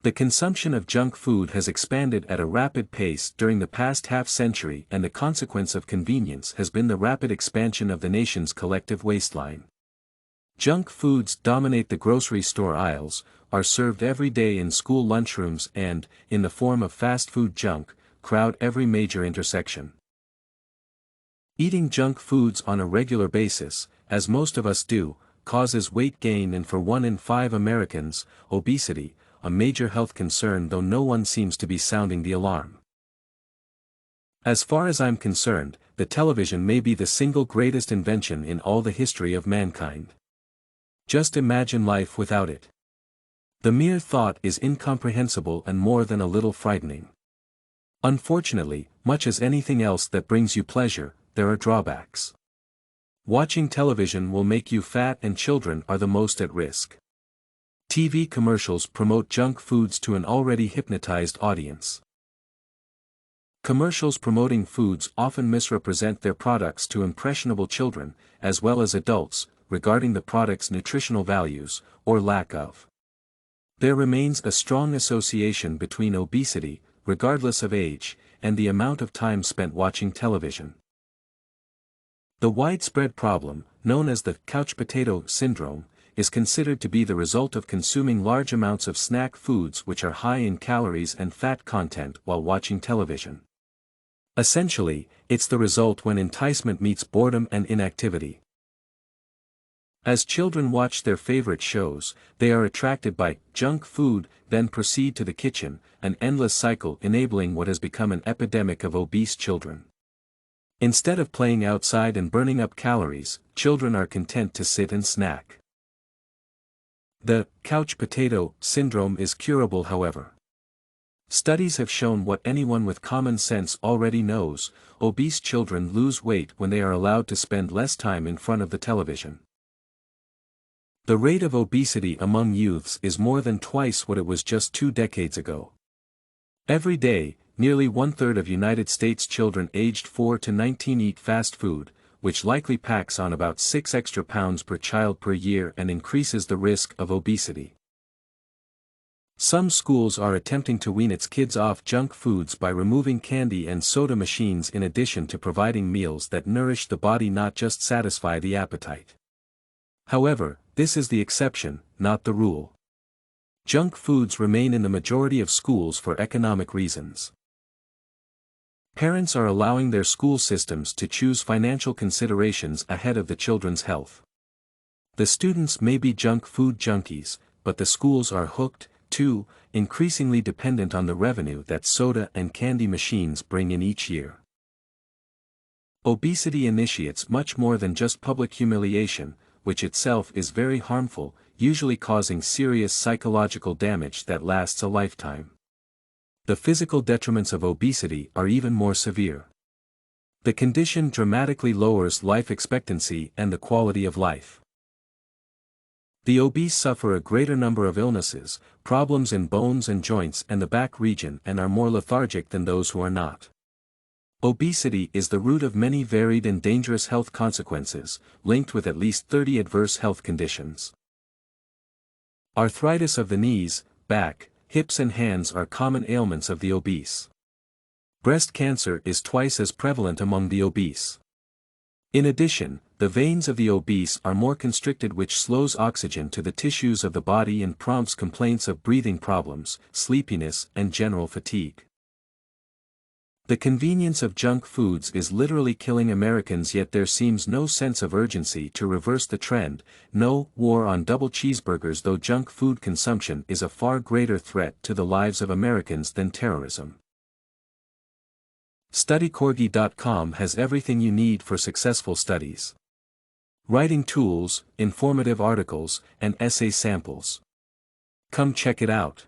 The consumption of junk food has expanded at a rapid pace during the past half-century, and the consequence of convenience has been the rapid expansion of the nation's collective waistline. Junk foods dominate the grocery store aisles, are served every day in school lunchrooms and, in the form of fast food junk, crowd every major intersection. Eating junk foods on a regular basis, as most of us do, causes weight gain, and for 1 in 5 Americans, obesity, a major health concern, though no one seems to be sounding the alarm. As far as I'm concerned, the television may be the single greatest invention in all the history of mankind. Just imagine life without it. The mere thought is incomprehensible and more than a little frightening. Unfortunately, much as anything else that brings you pleasure, there are drawbacks. Watching television will make you fat, and children are the most at risk. TV commercials promote junk foods to an already hypnotized audience. Commercials promoting foods often misrepresent their products to impressionable children, as well as adults, regarding the product's nutritional values, or lack of. There remains a strong association between obesity, regardless of age, and the amount of time spent watching television. The widespread problem, known as the couch potato syndrome, is considered to be the result of consuming large amounts of snack foods which are high in calories and fat content while watching television. Essentially, it's the result when enticement meets boredom and inactivity. As children watch their favorite shows, they are attracted by junk food, then proceed to the kitchen, an endless cycle enabling what has become an epidemic of obese children. Instead of playing outside and burning up calories, children are content to sit and snack. The couch potato syndrome is curable, however. Studies have shown what anyone with common sense already knows: obese children lose weight when they are allowed to spend less time in front of the television. The rate of obesity among youths is more than twice what it was just 2 decades ago. Every day, nearly 1/3 of United States children aged 4 to 19 eat fast food, which likely packs on about 6 extra pounds per child per year and increases the risk of obesity. Some schools are attempting to wean its kids off junk foods by removing candy and soda machines, in addition to providing meals that nourish the body, not just satisfy the appetite. However, this is the exception, not the rule. Junk foods remain in the majority of schools for economic reasons. Parents are allowing their school systems to choose financial considerations ahead of the children's health. The students may be junk food junkies, but the schools are hooked, too, increasingly dependent on the revenue that soda and candy machines bring in each year. Obesity initiates much more than just public humiliation, which itself is very harmful, usually causing serious psychological damage that lasts a lifetime. The physical detriments of obesity are even more severe. The condition dramatically lowers life expectancy and the quality of life. The obese suffer a greater number of illnesses, problems in bones and joints and the back region, and are more lethargic than those who are not. Obesity is the root of many varied and dangerous health consequences, linked with at least 30 adverse health conditions. Arthritis of the knees, back, hips and hands are common ailments of the obese. Breast cancer is twice as prevalent among the obese. In addition, the veins of the obese are more constricted, which slows oxygen to the tissues of the body and prompts complaints of breathing problems, sleepiness, and general fatigue. The convenience of junk foods is literally killing Americans, yet there seems no sense of urgency to reverse the trend. No war on double cheeseburgers, though junk food consumption is a far greater threat to the lives of Americans than terrorism. StudyCorgi.com has everything you need for successful studies. Writing tools, informative articles, and essay samples. Come check it out.